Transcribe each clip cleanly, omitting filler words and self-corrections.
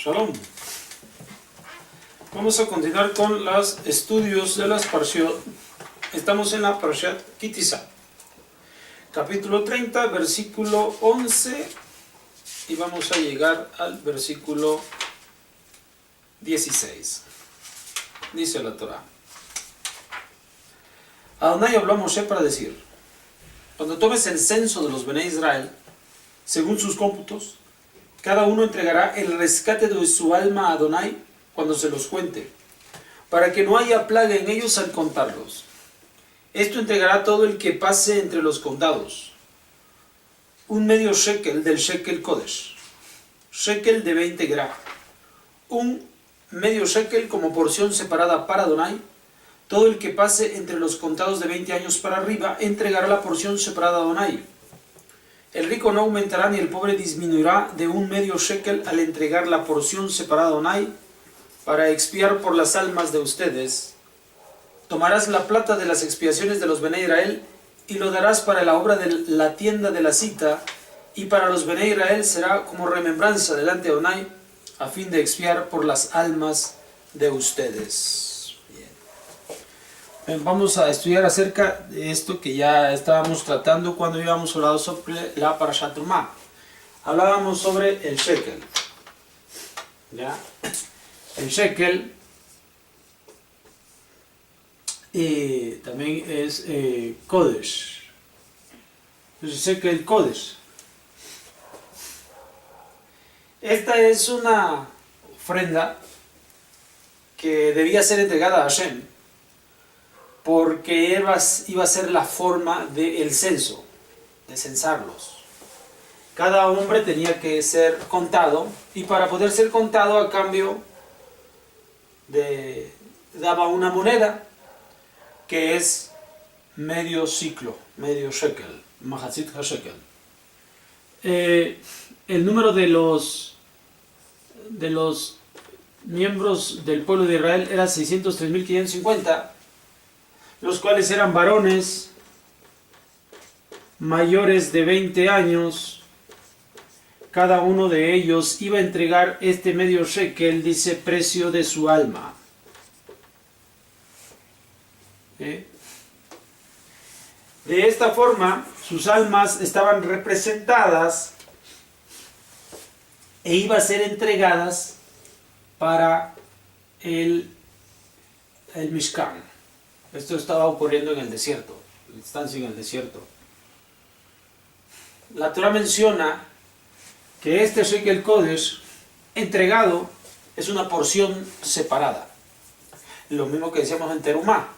Shalom. Vamos a continuar con los estudios de las Parshiot. Estamos en la Parshat Kitisa, capítulo 30, versículo 11, y vamos a llegar al versículo 16. Dice la Torah: Adonai habló a Moshe para decir: cuando tomes el censo de los Bené Israel, según sus cómputos, cada uno entregará el rescate de su alma a Adonai cuando se los cuente, para que no haya plaga en ellos al contarlos. Esto entregará todo el que pase entre los condados: un medio shekel del shekel kodesh, shekel de 20 gra, un medio shekel como porción separada para Adonai. Todo el que pase entre los contados de 20 años para arriba entregará la porción separada a Adonai. El rico no aumentará ni el pobre disminuirá de un medio shekel al entregar la porción separada a Adonai para expiar por las almas de ustedes. Tomarás la plata de las expiaciones de los Bené Israel y lo darás para la obra de la tienda de la cita, y para los Bené Israel será como remembranza delante de Adonai, a fin de expiar por las almas de ustedes. Bien. Vamos a estudiar acerca de esto que ya estábamos tratando cuando habíamos hablado sobre la Parashat Trumá. Hablábamos sobre el shekel. ¿Ya? El shekel también es Kodesh. El shekel Kodesh. Esta es una ofrenda que debía ser entregada a Hashem, porque iba a ser la forma del censo, de censarlos. Cada hombre tenía que ser contado, y para poder ser contado, a cambio daba una moneda que es medio ciclo, medio shekel, mahatzit ha-shekel. El número de los miembros del pueblo de Israel era 603.550, los cuales eran varones mayores de 20 años. Cada uno de ellos iba a entregar este medio shekel, dice, precio de su alma. De esta forma, sus almas estaban representadas e iban a ser entregadas para el Mishkan. Esto estaba ocurriendo en el desierto, la estancia en el desierto. La Torah menciona que este shekel kodesh entregado es una porción separada. Lo mismo que decíamos en Terumá,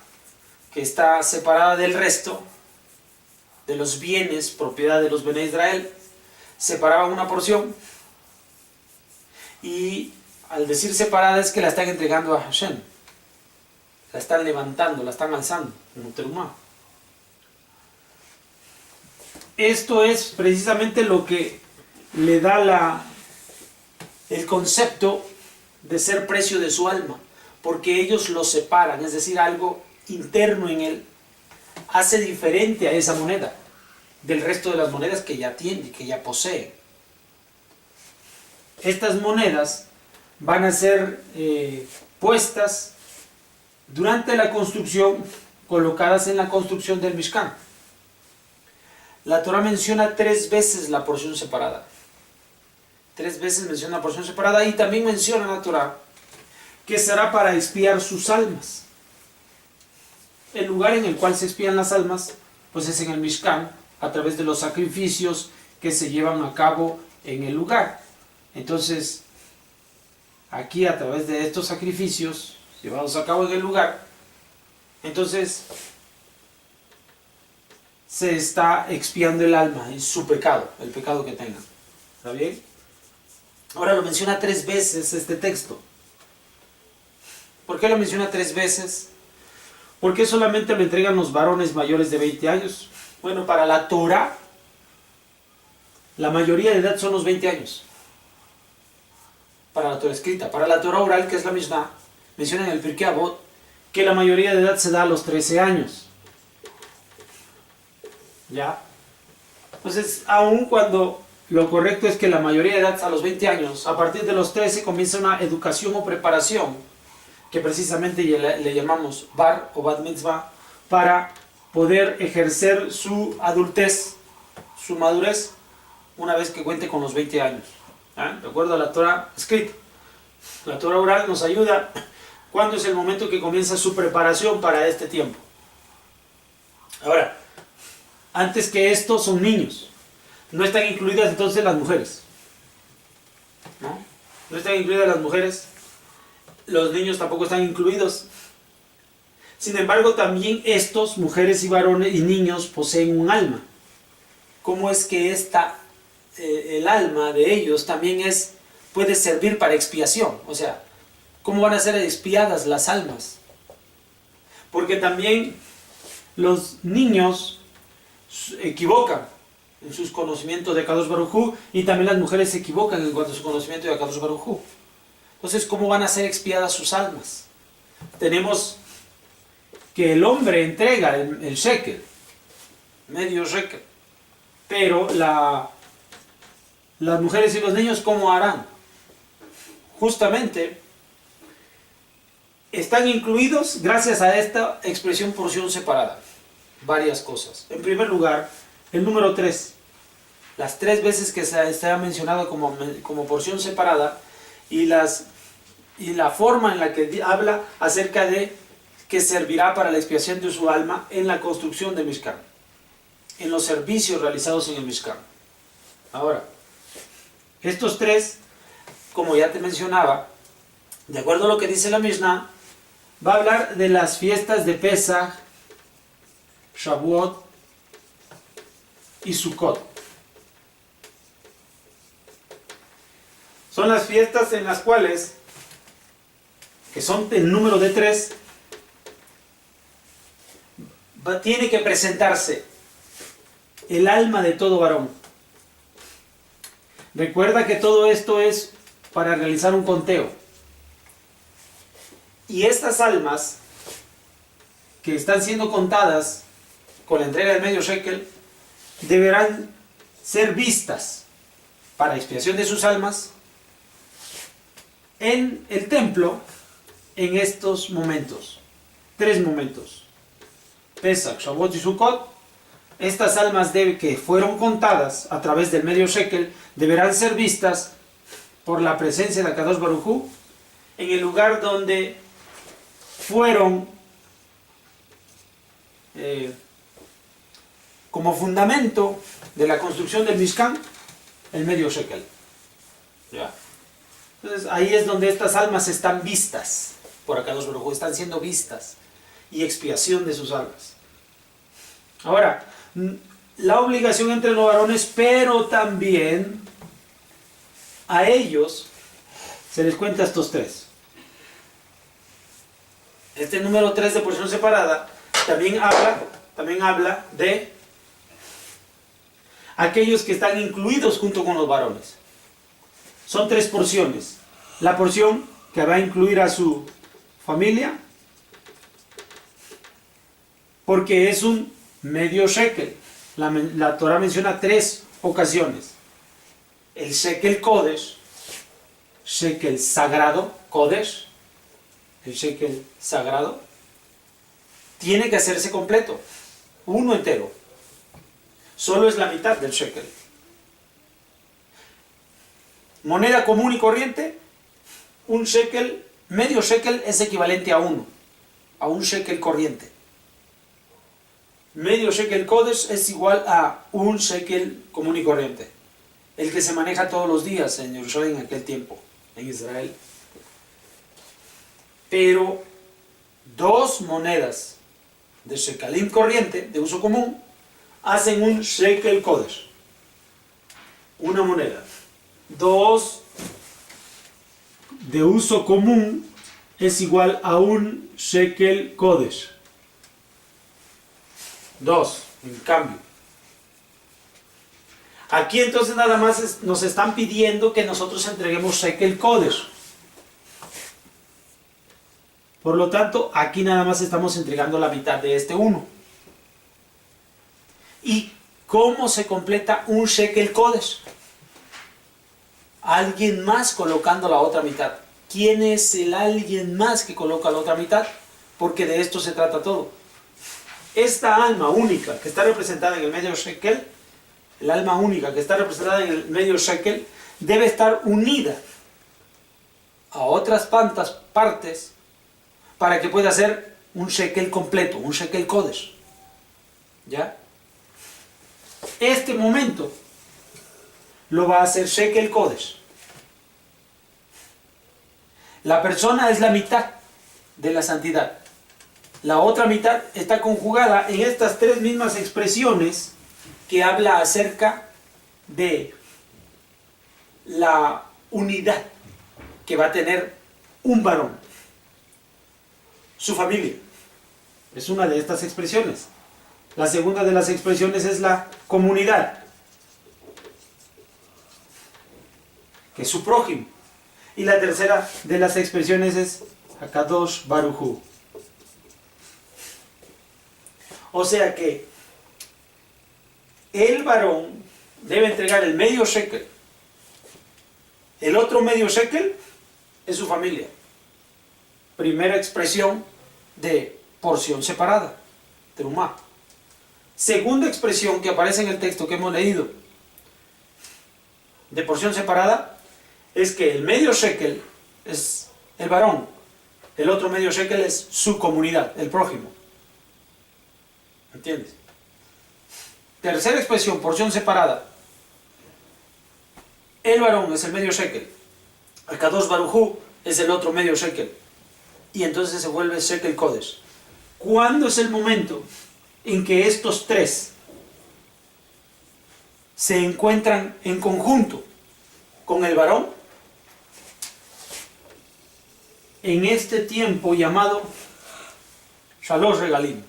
que está separada del resto de los bienes, propiedad de los Bené Israel. Separaban una porción, y al decir separada es que la están entregando a Hashem. La están levantando, la están alzando, como Terumá. Esto es precisamente lo que le da el concepto de ser precio de su alma, porque ellos lo separan, es decir, algo interno en él hace diferente a esa moneda del resto de las monedas que ya tiene, que ya posee. Estas monedas van a ser puestas durante la construcción, colocadas en la construcción del Mishkan. La Torah menciona 3 veces la porción separada. 3 veces menciona la porción separada, y también menciona la Torah que será para expiar sus almas. El lugar en el cual se expían las almas, pues es en el Mishkan, a través de los sacrificios que se llevan a cabo en el lugar. Entonces, aquí, a través de estos sacrificios llevados a cabo en el lugar, entonces se está expiando el alma en su pecado, el pecado que tengan. ¿Está bien? Ahora lo menciona 3 veces este texto. ¿Por qué lo menciona 3 veces? ¿Por qué solamente lo entregan los varones mayores de 20 años? Bueno, para la Torah, la mayoría de edad son los 20 años. Para la Torah escrita. Para la Torah oral, que es la Mishnah, menciona en el Pirkei Avot que la mayoría de edad se da a los 13 años. ¿Ya? Entonces, aun cuando lo correcto es que la mayoría de edad, a los 20 años, a partir de los 13 comienza una educación o preparación, que precisamente le llamamos bar o bat mitzvah, para poder ejercer su adultez, su madurez, una vez que cuente con los 20 años. De acuerdo a la Torah escrita. La Torah oral nos ayuda cuando es el momento que comienza su preparación para este tiempo. Ahora, antes que esto son niños. No están incluidas entonces las mujeres. No están incluidas las mujeres. Los niños tampoco están incluidos. Sin embargo, también estos, mujeres y varones y niños, poseen un alma. ¿Cómo es que el alma de ellos también puede servir para expiación? O sea, ¿cómo van a ser expiadas las almas? Porque también los niños equivocan en sus conocimientos de Kadosh Baruj Hu, y también las mujeres se equivocan en cuanto a su conocimiento de Kadosh Baruj Hu. Entonces, ¿cómo van a ser expiadas sus almas? Tenemos que el hombre entrega el shekel, medio shekel, pero las mujeres y los niños, ¿cómo harán? Justamente están incluidos gracias a esta expresión porción separada. Varias cosas. En primer lugar, el número 3. Las 3 veces que se ha mencionado como porción separada, y la forma en la que habla acerca de que servirá para la expiación de su alma en la construcción del Mishkan, en los servicios realizados en el Mishkan. Ahora, estos 3, como ya te mencionaba, de acuerdo a lo que dice la Mishnah, va a hablar de las fiestas de Pesach, Shavuot y Sukkot. Son las fiestas en las cuales, que son el número de 3, tiene que presentarse el alma de todo varón. Recuerda que todo esto es para realizar un conteo. Y estas almas que están siendo contadas con la entrega del medio shekel deberán ser vistas para expiación de sus almas en el templo en estos momentos. 3 momentos. Pesach, Shavuot y Sukkot. Estas almas que fueron contadas a través del medio shekel deberán ser vistas por la presencia de Akadosh Baruj Hu en el lugar donde fueron como fundamento de la construcción del Mishkan, el medio shekel. ¿Ya? Entonces ahí es donde estas almas están vistas por Akadosh Baruj Hu, están siendo vistas, y expiación de sus almas. Ahora, la obligación entre los varones, pero también a ellos se les cuenta estos 3. Este número 3 de porción separada también habla de aquellos que están incluidos junto con los varones. Son 3 porciones. La porción que va a incluir a su familia, porque es un medio shekel. La Torah menciona 3 ocasiones. El shekel kodesh, shekel sagrado, kodesh, el shekel sagrado, tiene que hacerse completo, uno entero. Solo es la mitad del shekel. Moneda común y corriente, un shekel, medio shekel es equivalente a un shekel corriente. Medio shekel kodesh es igual a un shekel común y corriente, el que se maneja todos los días en Jerusalén en aquel tiempo, en Israel. Pero 2 monedas de shekalim corriente, de uso común, hacen un shekel kodesh. Una moneda. 2 de uso común es igual a un shekel kodesh. 2, en cambio. Aquí entonces nada más nos están pidiendo que nosotros entreguemos shekel kodesh. Por lo tanto, aquí nada más estamos entregando la mitad de este 1. ¿Y cómo se completa un shekel kodesh? alguien más colocando la otra mitad. ¿Quién es el alguien más que coloca la otra mitad? Porque de esto se trata todo. Esta alma única que está representada en el medio shekel, el alma única que está representada en el medio shekel, debe estar unida a otras partes para que pueda ser un shekel completo, un shekel kodesh. ¿Ya? Este momento lo va a hacer shekel kodesh. La persona es la mitad de la santidad. La otra mitad está conjugada en estas tres mismas expresiones que habla acerca de la unidad que va a tener un varón. Su familia es una de estas expresiones. La segunda de las expresiones es la comunidad, que es su prójimo. Y la tercera de las expresiones es Hakadosh Baruj Hu. O sea que el varón debe entregar el medio shekel. El otro medio shekel es su familia. Primera expresión de porción separada, terumá. Segunda expresión que aparece en el texto que hemos leído de porción separada es que el medio shekel es el varón, el otro medio shekel es su comunidad, el prójimo. ¿Entiendes? Tercera expresión, porción separada. El varón es el medio shekel, el Kadosh Baruj Hu es el otro medio shekel, y entonces se vuelve shekel kodesh. ¿Cuándo es el momento en que estos tres se encuentran en conjunto con el varón? En este tiempo llamado Shalosh Regalim.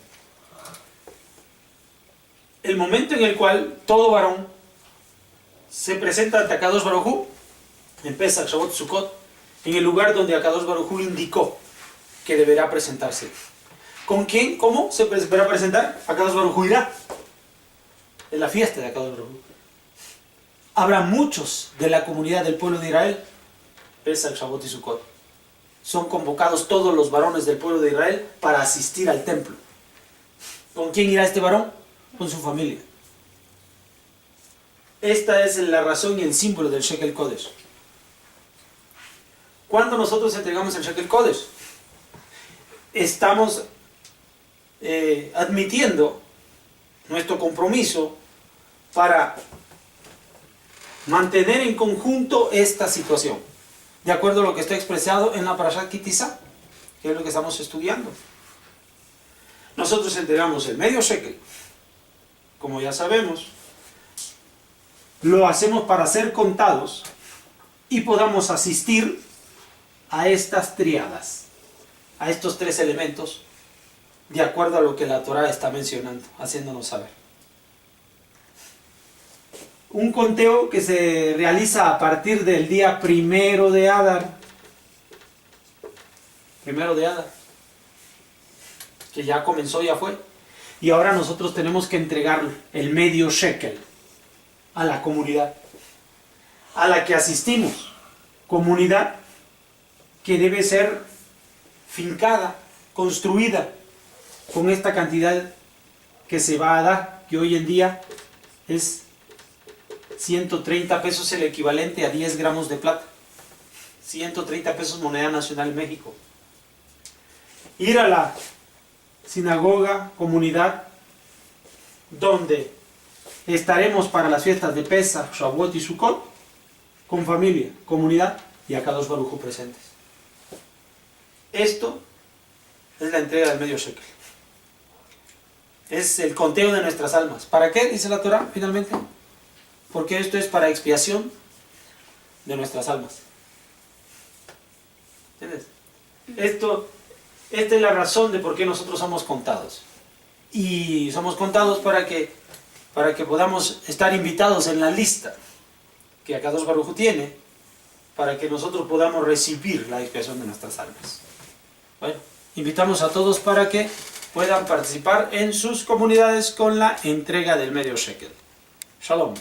El momento en el cual todo varón se presenta ante Akadosh Baruj Hu, en Pesach, Shavuot, Sukkot, en el lugar donde Akadosh Baruj Hu indicó que deberá presentarse. ¿Con quién? ¿Cómo se deberá presentar? Akadosh Baruj Hu irá en la fiesta de Akadosh Baruj Hu. Habrá muchos de la comunidad del pueblo de Israel, Pesach, Shavuot y Sukkot. Son convocados todos los varones del pueblo de Israel para asistir al templo. ¿Con quién irá este varón? Con su familia. Esta es la razón y el símbolo del shekel kodesh. Cuando nosotros entregamos el shekel kodesh, estamos admitiendo nuestro compromiso para mantener en conjunto esta situación, de acuerdo a lo que está expresado en la Parashat Ki Tisa, que es lo que estamos estudiando. Nosotros entregamos el medio shekel, como ya sabemos, lo hacemos para ser contados y podamos asistir a estas triadas, a estos tres elementos, de acuerdo a lo que la Torá está mencionando, haciéndonos saber. Un conteo que se realiza a partir del día primero de Adar, que ya comenzó, ya fue, y ahora nosotros tenemos que entregar el medio shekel a la comunidad a la que asistimos, comunidad que debe ser fincada, construida con esta cantidad que se va a dar, que hoy en día es 130 pesos, el equivalente a 10 gramos de plata. 130 pesos moneda nacional en México. Ir a la sinagoga, comunidad, donde estaremos para las fiestas de Pesach, Shavuot y Sukkot, con familia, comunidad y Akadosh Baruj Hu presentes. Esto es la entrega del medio shekel. Es el conteo de nuestras almas. ¿Para qué? Dice la Torá, finalmente. Porque esto es para expiación de nuestras almas. ¿Entiendes? Esta es la razón de por qué nosotros somos contados. Y somos contados para que podamos estar invitados en la lista que Akadosh Baruj Hu tiene, para que nosotros podamos recibir la expiación de nuestras almas. Bueno, invitamos a todos para que puedan participar en sus comunidades con la entrega del medio shekel. Shalom.